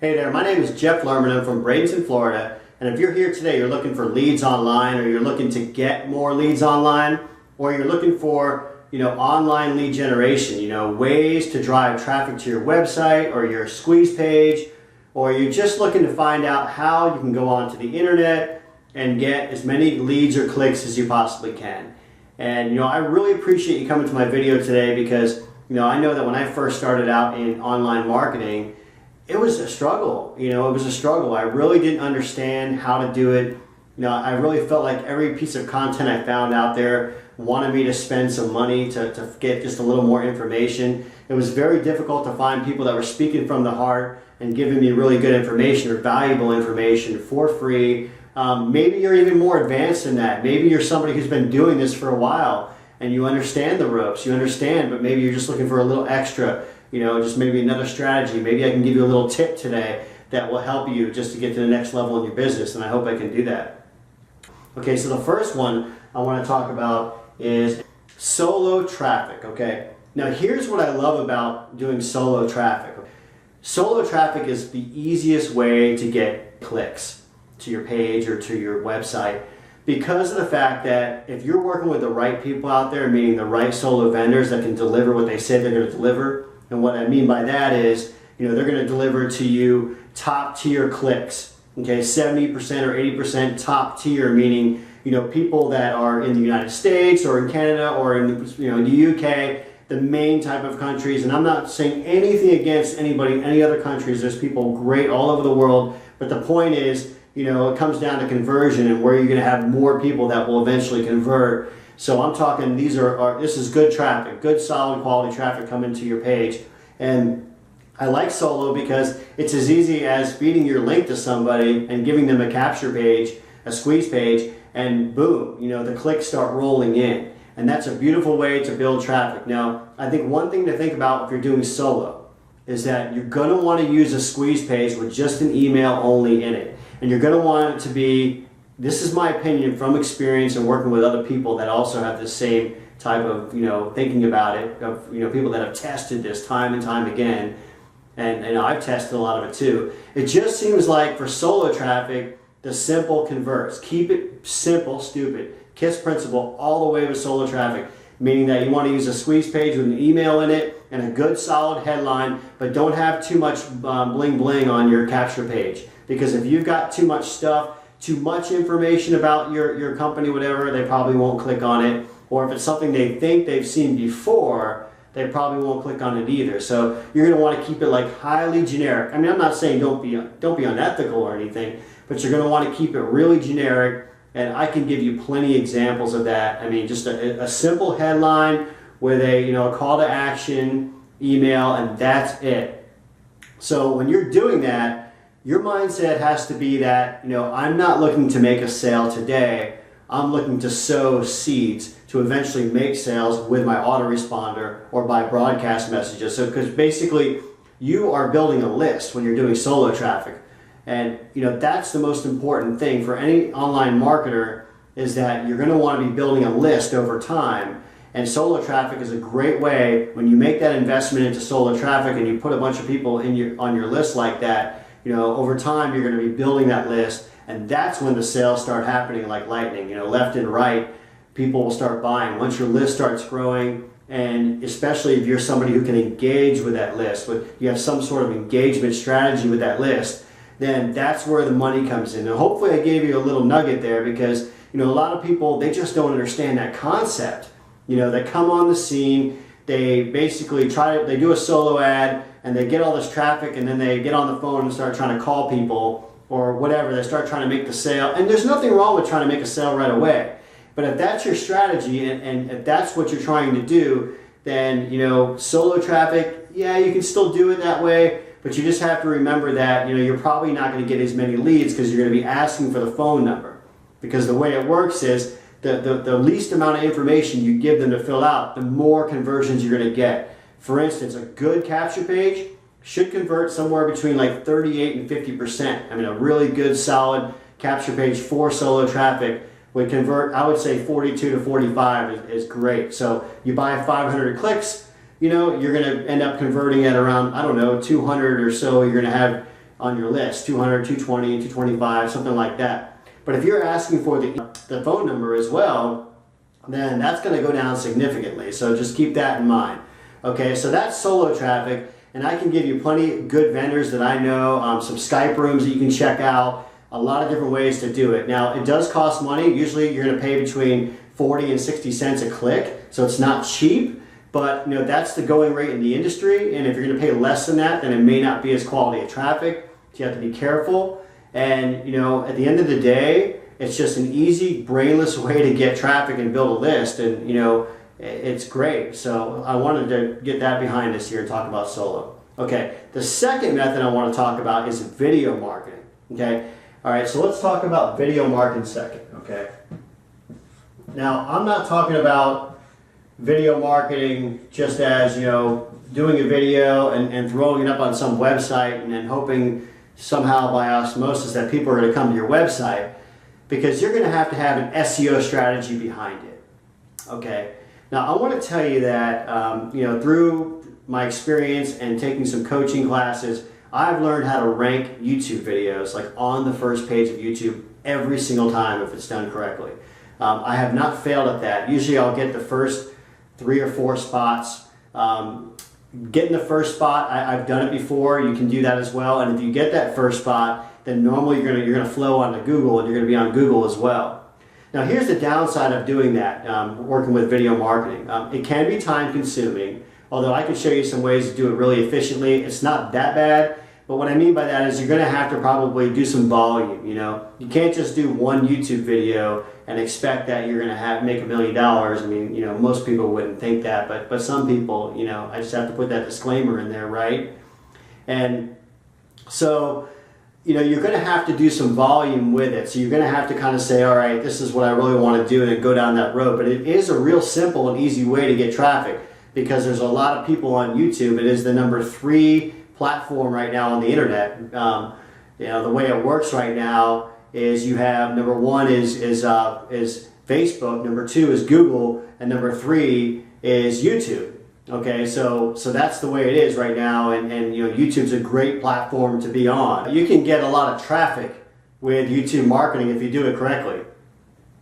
Hey there, my name is Jeff Lerman. I'm from Bradenton, Florida. And if you're here today, you're looking for leads online, or you're looking to get more leads online, or you're looking for, online lead generation, ways to drive traffic to your website or your squeeze page, or you're just looking to find out how you can go onto the internet and get as many leads or clicks as you possibly can. And, I really appreciate you coming to my video today because, I know that when I first started out in online marketing, it was a struggle. It was a struggle. I really didn't understand how to do it. I really felt like every piece of content I found out there wanted me to spend some money to get just a little more information. It was very difficult to find people that were speaking from the heart and giving me really good information or valuable information for free. Maybe you're even more advanced than that. Maybe you're somebody who's been doing this for a while and you understand the ropes, but maybe you're just looking for a little extra, just maybe another strategy. Maybe I can give you a little tip today that will help you just to get to the next level in your business, and I hope I can do that. Okay, so the first one I want to talk about is solo traffic, okay? Now here's what I love about doing solo traffic. Solo traffic is the easiest way to get clicks to your page or to your website because of the fact that if you're working with the right people out there, meaning the right solo vendors that can deliver what they say they're going to deliver. And what I mean by that is, they're going to deliver to you top tier clicks, okay, 70% or 80% top tier, meaning, people that are in the United States or in Canada or in, the UK, the main type of countries. And I'm not saying anything against anybody, any other countries. There's people great all over the world. But the point is, it comes down to conversion and where you're going to have more people that will eventually convert. So I'm talking, this is good traffic, good solid quality traffic coming to your page. And I like solo because it's as easy as feeding your link to somebody and giving them a capture page, a squeeze page, and boom, the clicks start rolling in. And that's a beautiful way to build traffic. Now, I think one thing to think about if you're doing solo is that you're going to want to use a squeeze page with just an email only in it. And you're going to want it to be, this is my opinion from experience and working with other people that also have the same type of, thinking about it, of, people that have tested this time and time again. And I've tested a lot of it too. It just seems like for solo traffic, the simple converts. Keep it simple, stupid. KISS principle all the way with solo traffic. Meaning that you want to use a squeeze page with an email in it and a good solid headline, but don't have too much bling bling on your capture page. Because if you've got too much stuff, too much information about your company, whatever, they probably won't click on it. Or if it's something they think they've seen before, they probably won't click on it either. So you're going to want to keep it like highly generic. I mean, I'm not saying don't be unethical or anything, but you're going to want to keep it really generic. And I can give you plenty of examples of that. I mean, just a simple headline with a call to action, email, and that's it. So when you're doing that, your mindset has to be that, I'm not looking to make a sale today. I'm looking to sow seeds to eventually make sales with my autoresponder or by broadcast messages. So, because basically you are building a list when you're doing solo traffic. And, that's the most important thing for any online marketer is that you're going to want to be building a list over time. And solo traffic is a great way when you make that investment into solo traffic and you put a bunch of people on your list like that. Over time you're going to be building that list, and that's when the sales start happening like lightning. Left and right, people will start buying once your list starts growing, and especially if you're somebody who can engage with that list, you have some sort of engagement strategy with that list, then that's where the money comes in. And hopefully I gave you a little nugget there because a lot of people, they just don't understand that concept. They come on the scene, they basically they do a solo ad, and they get all this traffic, and then they get on the phone and start trying to call people or whatever. They start trying to make the sale, and there's nothing wrong with trying to make a sale right away. But if that's your strategy and if that's what you're trying to do, then solo traffic, yeah, you can still do it that way, but you just have to remember that you're probably not going to get as many leads because you're going to be asking for the phone number. Because the way it works is the least amount of information you give them to fill out, the more conversions you're going to get. For instance, a good capture page should convert somewhere between like 38 and 50%. I mean, a really good solid capture page for solo traffic would convert, I would say 42 to 45 is great. So you buy 500 clicks, you're going to end up converting at around, 200 or so. You're going to have on your list, 200, 220, 225, something like that. But if you're asking for the phone number as well, then that's going to go down significantly. So just keep that in mind. Okay, so that's solo traffic, and I can give you plenty of good vendors that I know, some Skype rooms that you can check out, a lot of different ways to do it. Now, it does cost money. Usually you're going to pay between 40 and 60 cents a click, so it's not cheap, but that's the going rate in the industry, and if you're going to pay less than that, then it may not be as quality of traffic, so you have to be careful. And at the end of the day, it's just an easy, brainless way to get traffic and build a list, and it's great. So I wanted to get that behind us here and talk about solo. Okay, the second method I want to talk about is video marketing. Okay, all right, so let's talk about video marketing second. Okay, now I'm not talking about video marketing just as doing a video and throwing it up on some website and then hoping somehow by osmosis that people are going to come to your website, because you're going to have an SEO strategy behind it. Okay, now I want to tell you that through my experience and taking some coaching classes, I've learned how to rank YouTube videos like on the first page of YouTube every single time if it's done correctly. I have not failed at that. Usually I'll get the first 3 or 4 spots. Getting the first spot, I've done it before. You can do that as well. And if you get that first spot, then normally you're gonna flow onto Google, and you're gonna be on Google as well. Now here's the downside of doing that, working with video marketing. It can be time consuming, although I can show you some ways to do it really efficiently. It's not that bad, but what I mean by that is you're gonna have to probably do some volume. You can't just do one YouTube video and expect that you're gonna make $1 million. I mean, most people wouldn't think that, but some people, I just have to put that disclaimer in there, right? And so, you're going to have to do some volume with it. So you're going to have to kind of say, all right, this is what I really want to do, and go down that road. But it is a real simple and easy way to get traffic, because there's a lot of people on YouTube. It is the number 3 platform right now on the internet. The way it works right now is you have number 1 is Facebook, number 2 is Google, and number 3 is YouTube. Okay, so that's the way it is right now, and YouTube's a great platform to be on. You can get a lot of traffic with YouTube marketing if you do it correctly.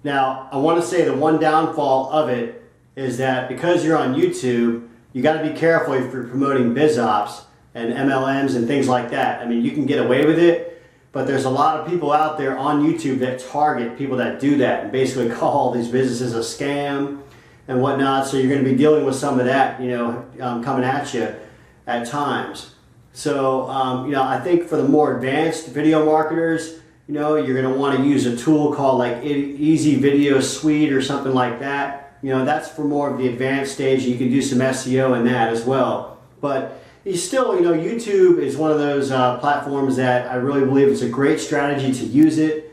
Now, I want to say the one downfall of it is that because you're on YouTube, you got to be careful if you're promoting BizOps and MLMs and things like that. I mean, you can get away with it, but there's a lot of people out there on YouTube that target people that do that and basically call all these businesses a scam and whatnot. So you're going to be dealing with some of that, coming at you at times. So, I think for the more advanced video marketers, you're going to want to use a tool called like Easy Video Suite or something like that. That's for more of the advanced stage. You can do some SEO in that as well. But you still, YouTube is one of those platforms that I really believe it's a great strategy to use it.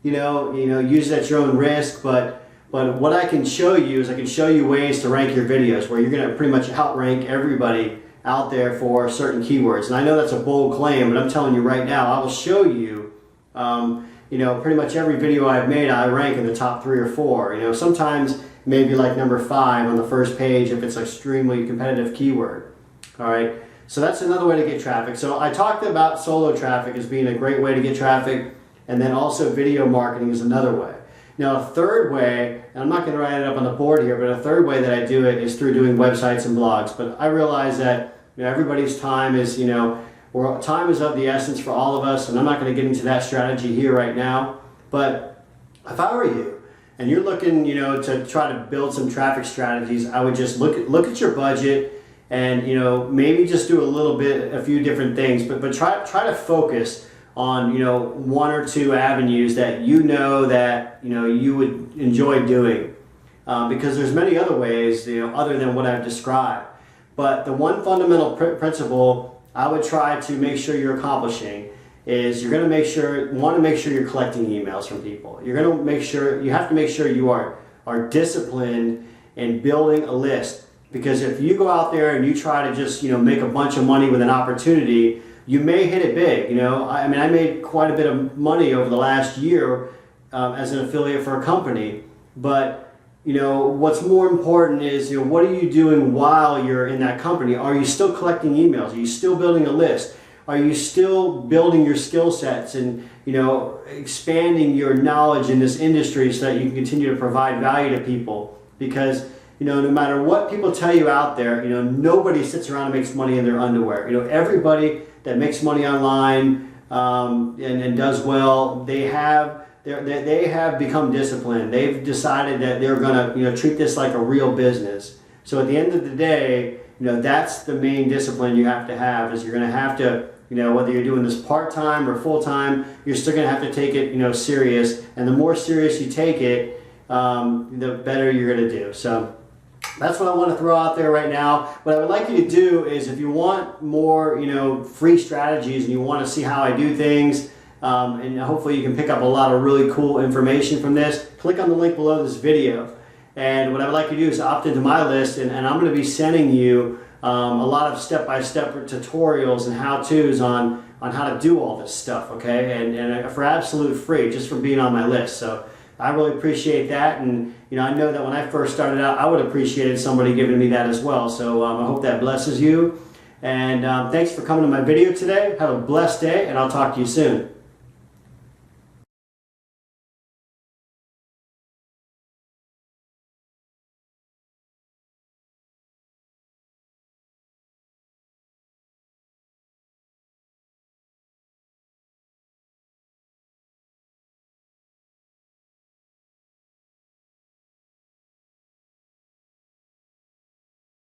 Use it at your own risk, but what I can show you is I can show you ways to rank your videos where you're going to pretty much outrank everybody out there for certain keywords. And I know that's a bold claim, but I'm telling you right now, I will show you, pretty much every video I've made, I rank in the top 3 or 4. Sometimes maybe like number 5 on the first page if it's an extremely competitive keyword. All right, so that's another way to get traffic. So I talked about solo traffic as being a great way to get traffic, and then also video marketing is another way. Now, a third way, and I'm not going to write it up on the board here, but a third way that I do it is through doing websites and blogs. But I realize that everybody's time is, time is of the essence for all of us, and I'm not going to get into that strategy here right now. But if I were you, and you're looking, to try to build some traffic strategies, I would just look at your budget, and maybe just do a few different things, but try to focus on 1 or 2 avenues that that you would enjoy doing, because there's many other ways other than what I've described. But the one fundamental principle I would try to make sure you're accomplishing is you're going to want to make sure you're collecting emails from people. You have to make sure you are disciplined in building a list, because if you go out there and you try to just make a bunch of money with an opportunity, you may hit it big. I made quite a bit of money over the last year as an affiliate for a company. But what's more important is what are you doing while you're in that company? Are you still collecting emails? Are you still building a list? Are you still building your skill sets and, you know, expanding your knowledge in this industry so that you can continue to provide value to people? Because, you know, no matter what people tell you out there, you know, nobody sits around and makes money in their underwear. You know, everybody that makes money online and does well, they have become disciplined. They've decided that they're going to, you know, treat this like a real business. So at the end of the day, you know, that's the main discipline you have to have, is you're going to have to, you know, whether you're doing this part-time or full-time, you're still going to have to take it, you know, serious. And the more serious you take it, the better you're going to do. So that's what I want to throw out there right now. What I would like you to do is, if you want more, you know, free strategies and you want to see how I do things, and hopefully you can pick up a lot of really cool information from this, click on the link below this video. And what I would like you to do is opt into my list, and I'm going to be sending you a lot of step-by-step tutorials and how-tos on how to do all this stuff, okay? And for absolute free, just for being on my list. So I really appreciate that, and you know, I know that when I first started out, I would have appreciated somebody giving me that as well. So I hope that blesses you. And thanks for coming to my video today. Have a blessed day, and I'll talk to you soon.